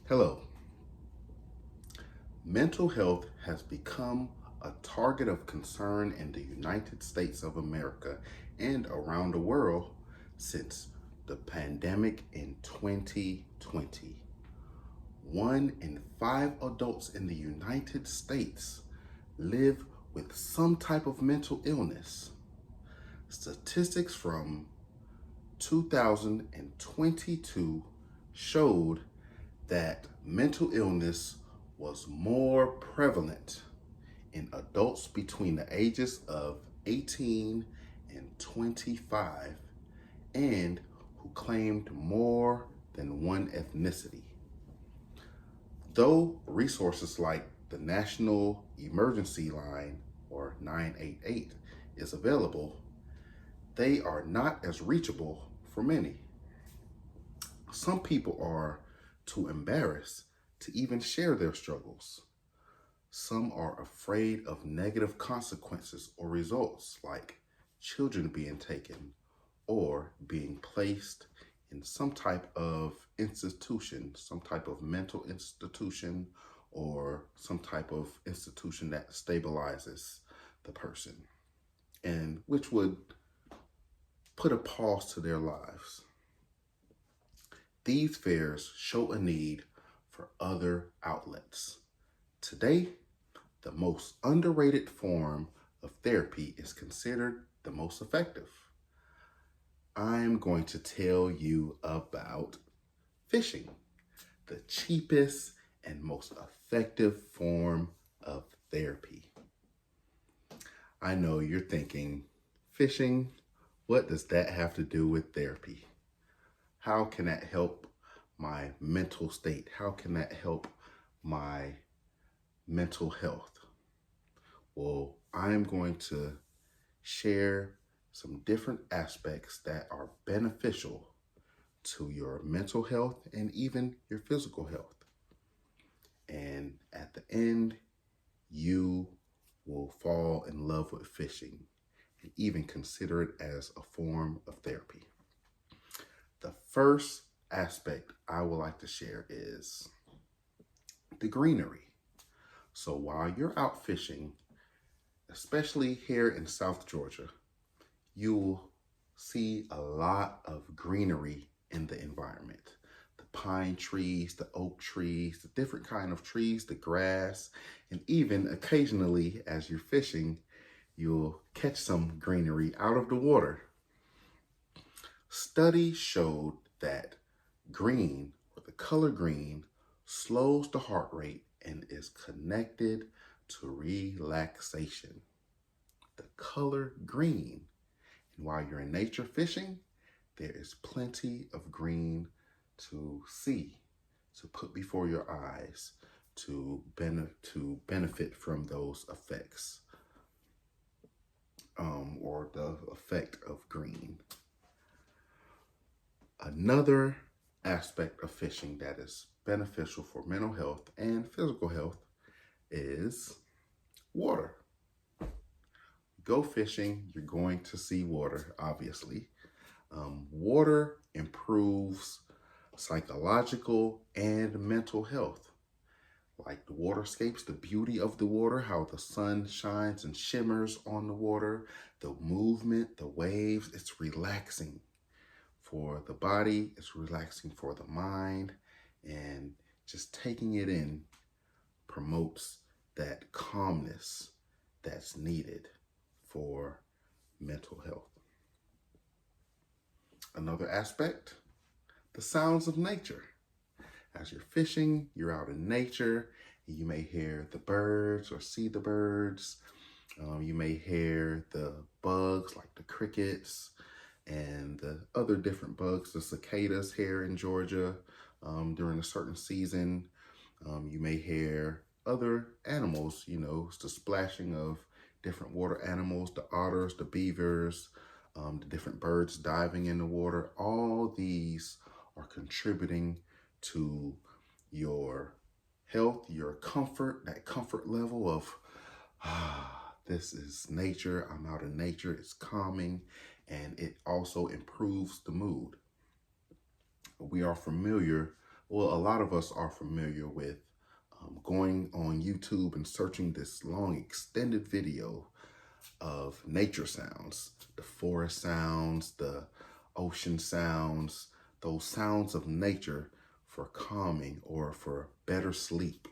Hello. Mental health has become a target of concern in the United States of America and around the world since the pandemic in 2020. 1 in 5 adults in the United States live with some type of mental illness. Statistics from 2022 showed that mental illness was more prevalent in adults between the ages of 18 and 25 and who claimed more than one ethnicity. Though resources like the National Emergency Line or 988 is available, they are not as reachable for many. Some people are too embarrassed to even share their struggles. Some are afraid of negative consequences or results, like children being taken or being placed in some type of institution, some type of mental institution, or some type of institution that stabilizes the person, and which would put a pause to their lives. These fears show a need for other outlets. Today, the most underrated form of therapy is considered the most effective. I'm going to tell you about fishing, the cheapest and most effective form of therapy. I know you're thinking, fishing, what does that have to do with therapy? How can that help my mental state? How can that help my mental health? Well, I'm going to share some different aspects that are beneficial to your mental health and even your physical health. And at the end, you will fall in love with fishing and even consider it as a form of therapy. The first aspect I would like to share is the greenery. So while you're out fishing, especially here in South Georgia, you will see a lot of greenery in the environment. The pine trees, the oak trees, the different kind of trees, the grass, and even occasionally as you're fishing, you'll catch some greenery out of the water. Studies showed that green, or the color green, slows the heart rate and is connected to relaxation. The color green. And while you're in nature fishing, there is plenty of green to see, to put before your eyes, to benefit from those effects, or the effect of green. Another aspect of fishing that is beneficial for mental health and physical health is water. Go fishing, you're going to see water, obviously. Water improves psychological and mental health. Like the waterscapes, the beauty of the water, how the sun shines and shimmers on the water, the movement, the waves, it's relaxing for the body, it's relaxing for the mind, and just taking it in promotes that calmness that's needed for mental health. Another aspect, the sounds of nature. As you're fishing, you're out in nature, and you may hear the birds or see the birds. You may hear the bugs like the crickets and the other different bugs, the cicadas here in Georgia during a certain season. You may hear other animals, it's the splashing of different water animals, the otters, the beavers, the different birds diving in the water. All these are contributing to your health, your comfort, that comfort level of, this is nature, I'm out in nature, it's calming, and it also improves the mood. We are familiar Well, a lot of us are familiar with going on YouTube and searching this long extended video of nature sounds, the forest sounds, the ocean sounds, those sounds of nature for calming or for better sleep.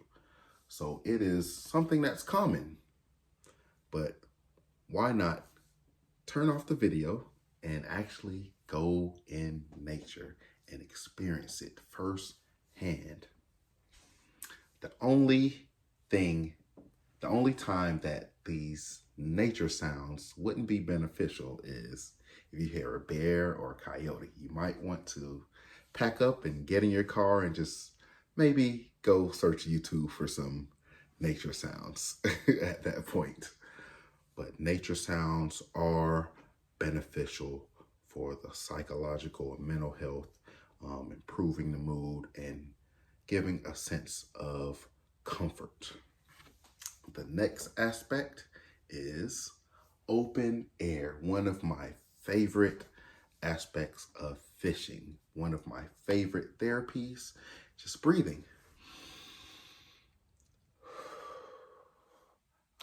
So it is something that's common, but why not turn off the video and actually go in nature and experience it firsthand? The only thing, the only time that these nature sounds wouldn't be beneficial is if you hear a bear or a coyote. You might want to pack up and get in your car and just maybe go search YouTube for some nature sounds at that point. But nature sounds are beneficial for the psychological and mental health, improving the mood and giving a sense of comfort. The next aspect is open air. One of my favorite aspects of fishing, one of my favorite therapies, just breathing.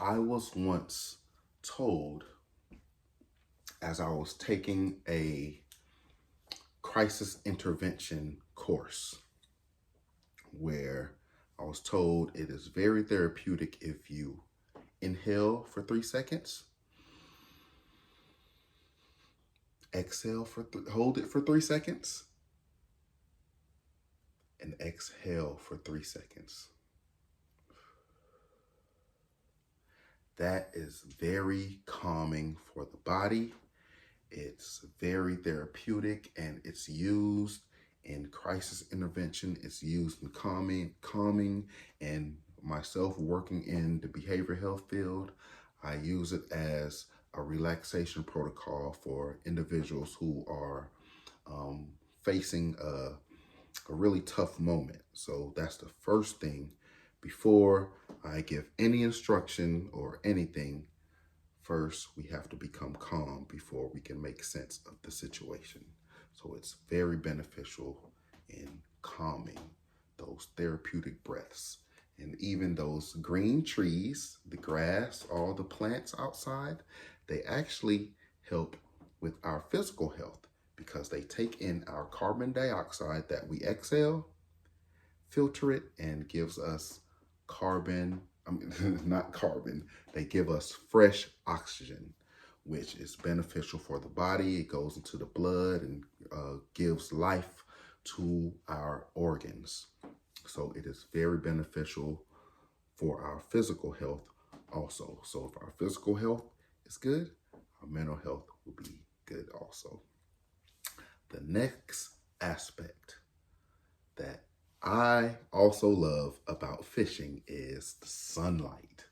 I was once told, as I was taking a crisis intervention course, where I was told it is very therapeutic if you inhale for 3 seconds, exhale hold it for 3 seconds, and exhale for 3 seconds. That is very calming for the body. It's very therapeutic, and it's used in crisis intervention. It's used in calming, and myself working in the behavioral health field, I use it as a relaxation protocol for individuals who are facing a really tough moment. So that's the first thing. Before I give any instruction or anything, first we have to become calm before we can make sense of the situation. So it's very beneficial in calming, those therapeutic breaths. And even those green trees, the grass, all the plants outside, they actually help with our physical health because they take in our carbon dioxide that we exhale, filter it, and gives us not carbon, they give us fresh oxygen, which is beneficial for the body. It goes into the blood and gives life to our organs. So it is very beneficial for our physical health also. So if our physical health is good, our mental health will be good also. The next aspect that I also love about fishing is the sunlight.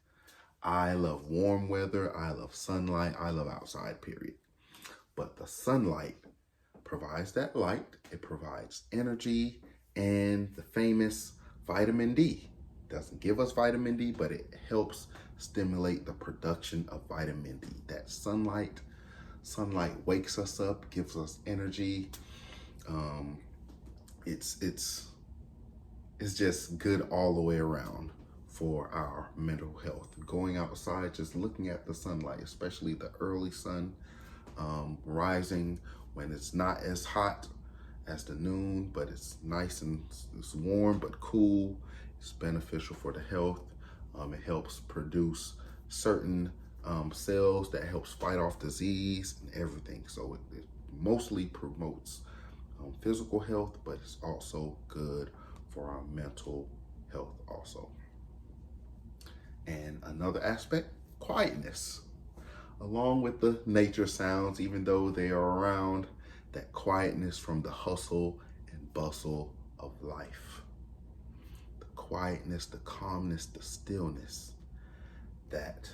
I love warm weather. I love sunlight. I love outside, period. But the sunlight provides that light. It provides energy and the famous vitamin D. Doesn't give us vitamin D, but it helps stimulate the production of vitamin D. That sunlight wakes us up, gives us energy. It's just good all the way around for our mental health. Going outside, just looking at the sunlight, especially the early sun rising when it's not as hot as the noon, but it's nice and it's warm but cool. It's beneficial for the health. It helps produce certain cells that helps fight off disease and everything. So it mostly promotes physical health, but it's also good for our mental health also. And another aspect, quietness. Along with the nature sounds, even though they are around, that quietness from the hustle and bustle of life. The quietness, the calmness, the stillness that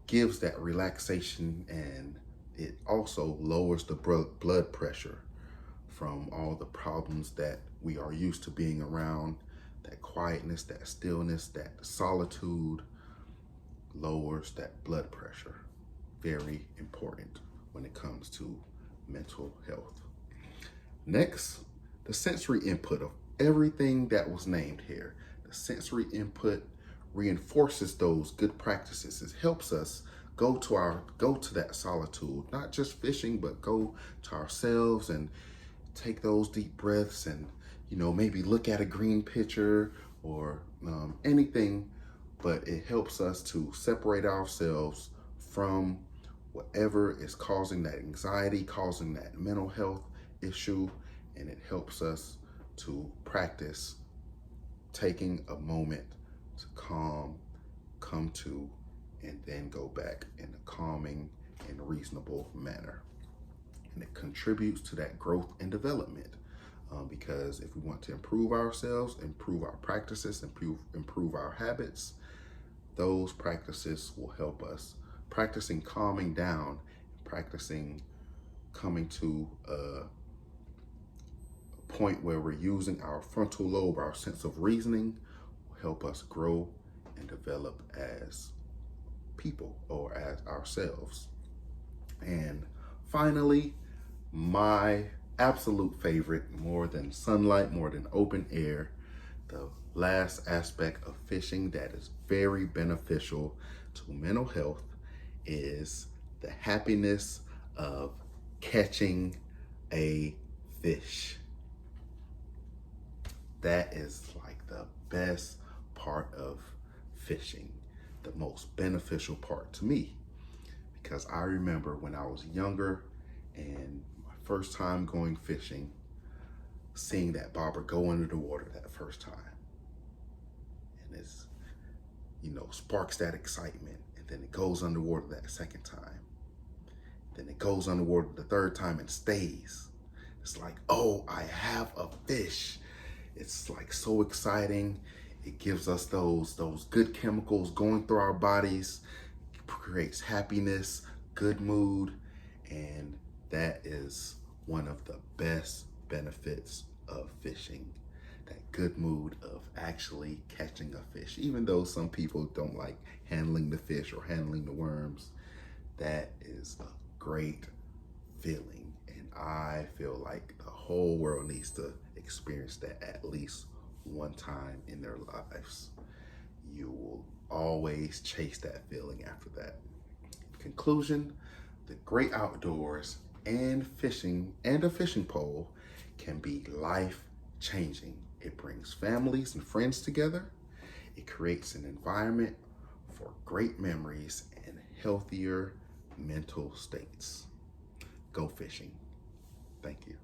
gives that relaxation, and it also lowers the blood pressure from all the problems that we are used to being around. That quietness, that stillness, that solitude lowers that blood pressure. Very important when it comes to mental health. Next, the sensory input of everything that was named here. The sensory input reinforces those good practices. It helps us go to that solitude, not just fishing, but go to ourselves and take those deep breaths and, maybe look at a green picture or anything, but it helps us to separate ourselves from whatever is causing that anxiety, causing that mental health issue, and it helps us to practice taking a moment to come to, and then go back in a calming and reasonable manner. And it contributes to that growth and development. Because if we want to improve ourselves, improve our practices, improve our habits, those practices will help us. Practicing calming down, practicing coming to a point where we're using our frontal lobe, our sense of reasoning, will help us grow and develop as people or as ourselves. And finally, my absolute favorite, more than sunlight, more than open air, the last aspect of fishing that is very beneficial to mental health is the happiness of catching a fish. That is like the best part of fishing, the most beneficial part to me. Because I remember when I was younger and my first time going fishing, seeing that bobber go under the water that first time. And it's, sparks that excitement. And then it goes underwater that second time. Then it goes underwater the third time and stays. It's like, oh, I have a fish. It's like so exciting. It gives us those good chemicals going through our bodies. It creates happiness, good mood, and that is one of the best benefits of fishing. That good mood of actually catching a fish. Even though some people don't like handling the fish or handling the worms, that is a great feeling. And I feel like the whole world needs to experience that at least one time in their lives. You will always chase that feeling after that. In conclusion, the great outdoors and fishing and a fishing pole can be life-changing. It brings families and friends together. It creates an environment for great memories and healthier mental states. Go fishing. Thank you.